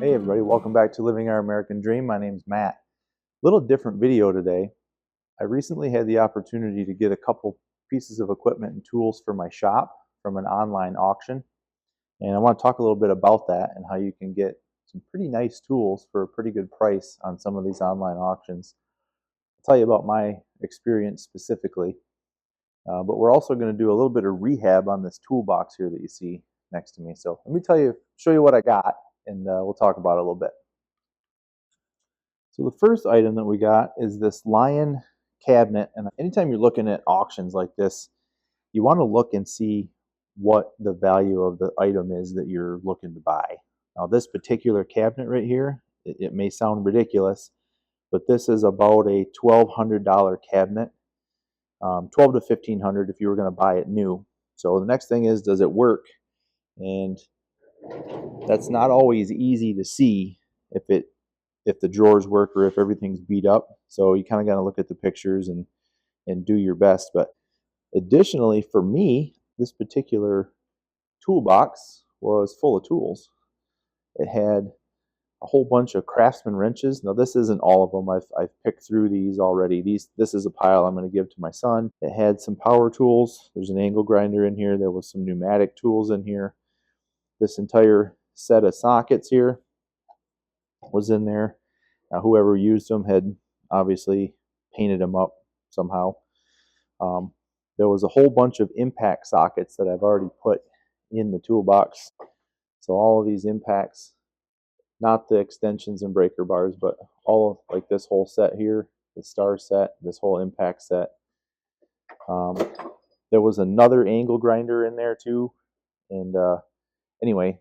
Hey everybody, welcome back to Living Our American Dream. My name's Matt. Little different video today. I recently had the opportunity to get a couple pieces of equipment and tools for my shop from an online auction. And I want to talk a little bit about that and how you can get some pretty nice tools for a pretty good price on some of these online auctions. I'll tell you about my experience specifically. But we're also going to do a little bit of rehab on this toolbox here that you see next to me. So let me show you what I got, and we'll talk about it a little bit. So the first item that we got is this lion cabinet. And anytime you're looking at auctions like this, you want to look and see what the value of the item is that you're looking to buy. Now this particular cabinet right here, it may sound ridiculous, but this is about a $1,200 cabinet. 12 to 1500 if you were going to buy it new. So the next thing is, does it work? And that's not always easy to see if the drawers work or if everything's beat up. So you kind of got to look at the pictures and do your best. But additionally, for me, this particular toolbox was full of tools. It had a whole bunch of Craftsman wrenches. Now this isn't all of them. I've picked through these already. This is a pile I'm going to give to my son. It had some power tools. There's an angle grinder in here. There was some pneumatic tools in here. This entire set of sockets here was in there. Now whoever used them had obviously painted them up somehow. There was a whole bunch of impact sockets that I've already put in the toolbox. So all of these impacts, not the extensions and breaker bars, but all of like this whole set here, the star set, this whole impact set. There was another angle grinder in there too. And anyway,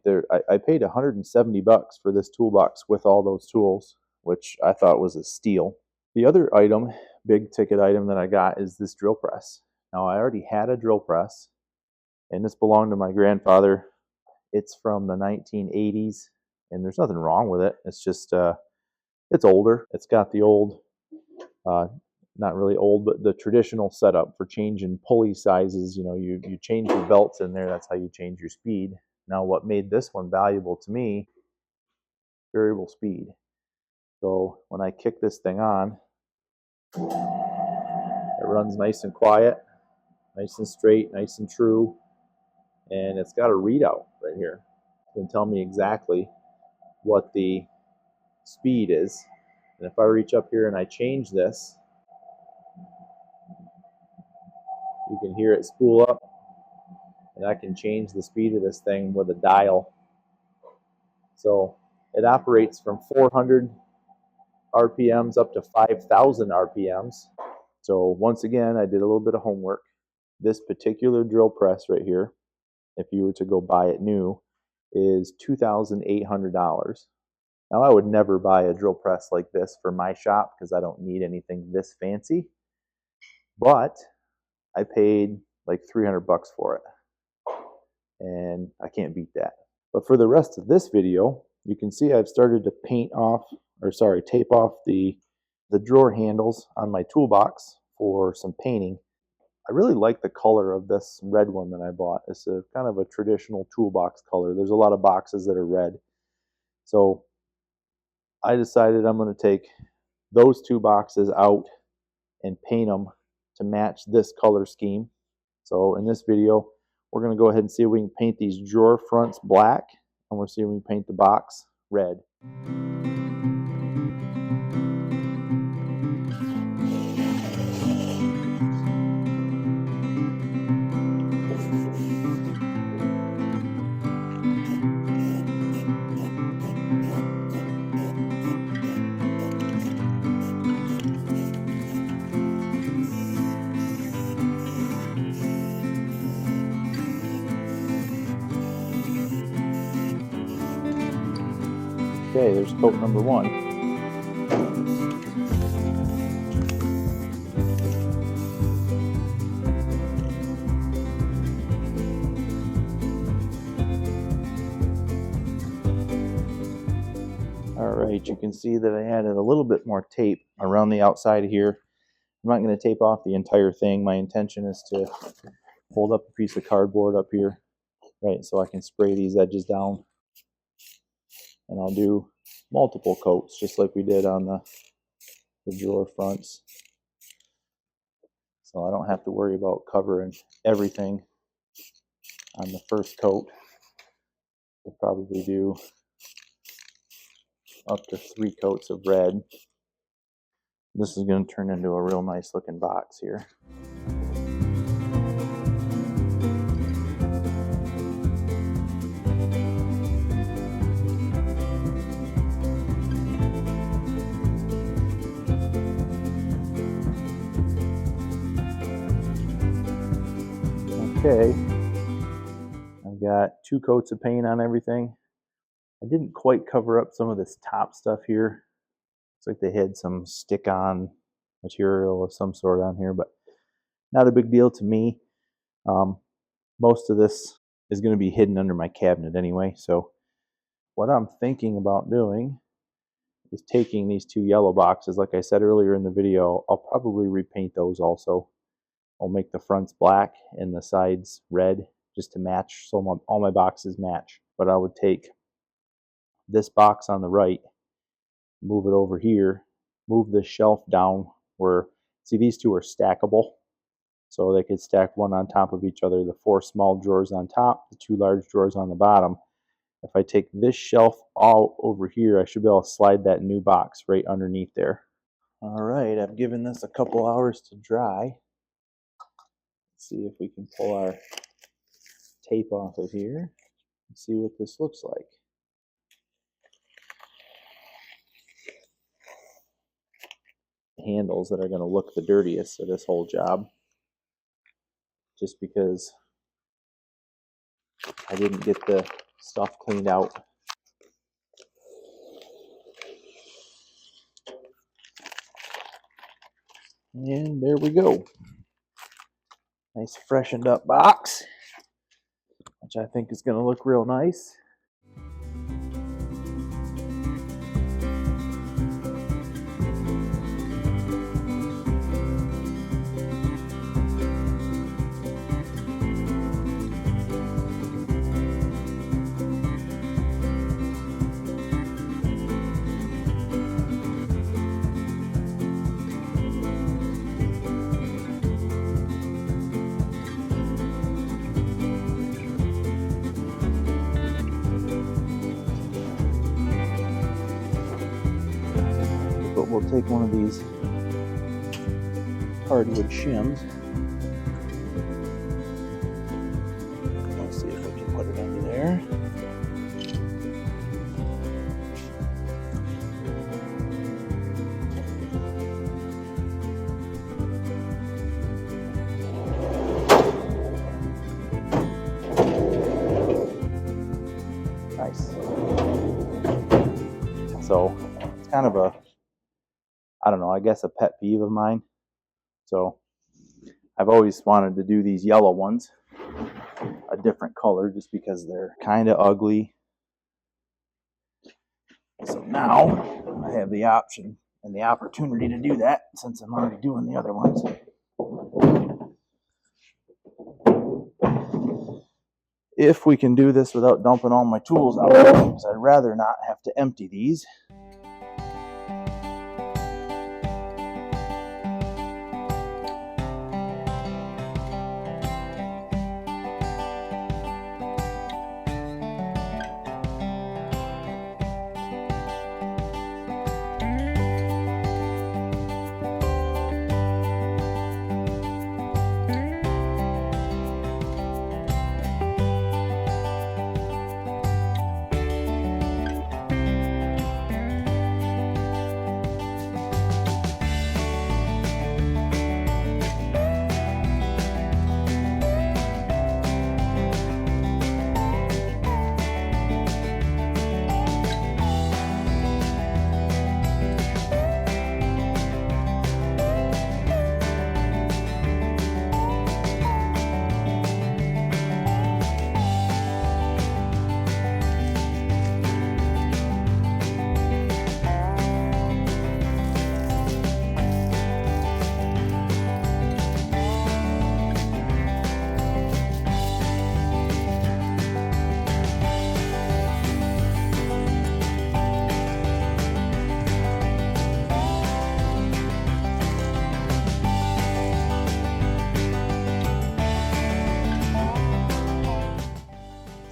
I paid $170 for this toolbox with all those tools, which I thought was a steal. The other item, big ticket item that I got is this drill press. Now I already had a drill press, and this belonged to my grandfather. It's from the 1980s. And there's nothing wrong with it. It's just, it's older. It's got the old, not really old, but the traditional setup for changing pulley sizes. You know, you change your belts in there. That's how you change your speed. Now, what made this one valuable to me, variable speed. So when I kick this thing on, it runs nice and quiet, nice and straight, nice and true. And it's got a readout right here. It's going to tell me exactly what the speed is. And if I reach up here and I change this, you can hear it spool up, and I can change the speed of this thing with a dial. So it operates from 400 RPMs up to 5,000 RPMs. So once again, I did a little bit of homework. This particular drill press right here, if you were to go buy it new, is $2,800. Now, I would never buy a drill press like this for my shop because I don't need anything this fancy. But I paid like $300 for it, and I can't beat that. But for the rest of this video, you can see I've started to tape off the drawer handles on my toolbox for some painting. I really like the color of this red one that I bought. It's a kind of a traditional toolbox color. There's a lot of boxes that are red. So I decided I'm going to take those two boxes out and paint them to match this color scheme. So in this video, we're going to go ahead and see if we can paint these drawer fronts black, and we'll see if we can paint the box red. Okay, there's coat number one. All right, you can see that I added a little bit more tape around the outside here. I'm not going to tape off the entire thing. My intention is to hold up a piece of cardboard up here, right, so I can spray these edges down. And I'll do multiple coats, just like we did on the drawer fronts. So I don't have to worry about covering everything on the first coat. We'll probably do up to 3 coats of red. This is going to turn into a real nice looking box here. Okay, I've got 2 coats of paint on everything. I didn't quite cover up some of this top stuff here. Looks like they had some stick-on material of some sort on here, but not a big deal to me. Most of this is going to be hidden under my cabinet anyway, so what I'm thinking about doing is taking these 2 yellow boxes, like I said earlier in the video. I'll probably repaint those also. I'll make the fronts black and the sides red just to match, so all my boxes match. But I would take this box on the right, move it over here, move the shelf down where, see, these 2 are stackable. So they could stack one on top of each other, the 4 small drawers on top, the 2 large drawers on the bottom. If I take this shelf all over here, I should be able to slide that new box right underneath there. All right, I've given this a couple hours to dry. Let's see if we can pull our tape off of here and see what this looks like. Handles that are going to look the dirtiest of this whole job, just because I didn't get the stuff cleaned out. And there we go. Nice freshened up box, which I think is going to look real nice. But we'll take one of these hardwood shims. Let's see if we can put it under there. Nice. So it's kind of a, I don't know, I guess a pet peeve of mine. So I've always wanted to do these yellow ones a different color just because they're kind of ugly. So now I have the option and the opportunity to do that since I'm already doing the other ones. If we can do this without dumping all my tools out, because I'd rather not have to empty these.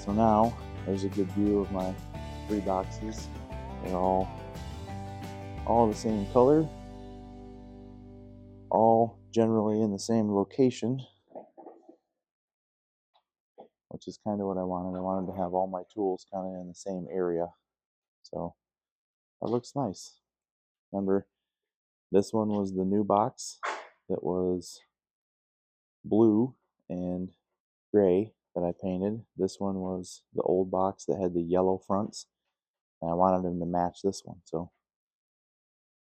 So now there's a good view of my 3 boxes. They're all the same color, all generally in the same location, which is kind of what I wanted. I wanted to have all my tools kind of in the same area. So that looks nice. Remember, this one was the new box that was blue and gray that I painted. This one was the old box that had the yellow fronts, and I wanted them to match this one. So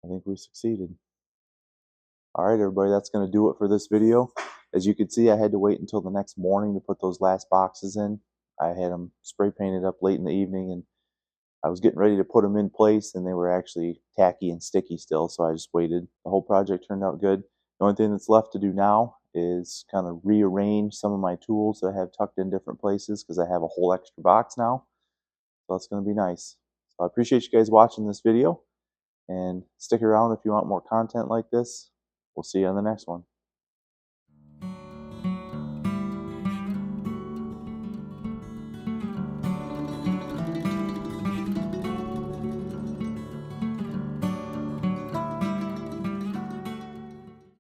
I think we succeeded. All right, everybody, that's going to do it for this video. As you can see, I had to wait until the next morning to put those last boxes in. I had them spray painted up late in the evening, and I was getting ready to put them in place, and they were actually tacky and sticky still, so I just waited. The whole project turned out good. The only thing that's left to do now is kind of rearrange some of my tools that I have tucked in different places because I have a whole extra box now. So that's going to be nice. So I appreciate you guys watching this video, and stick around if you want more content like this. We'll see you on the next one.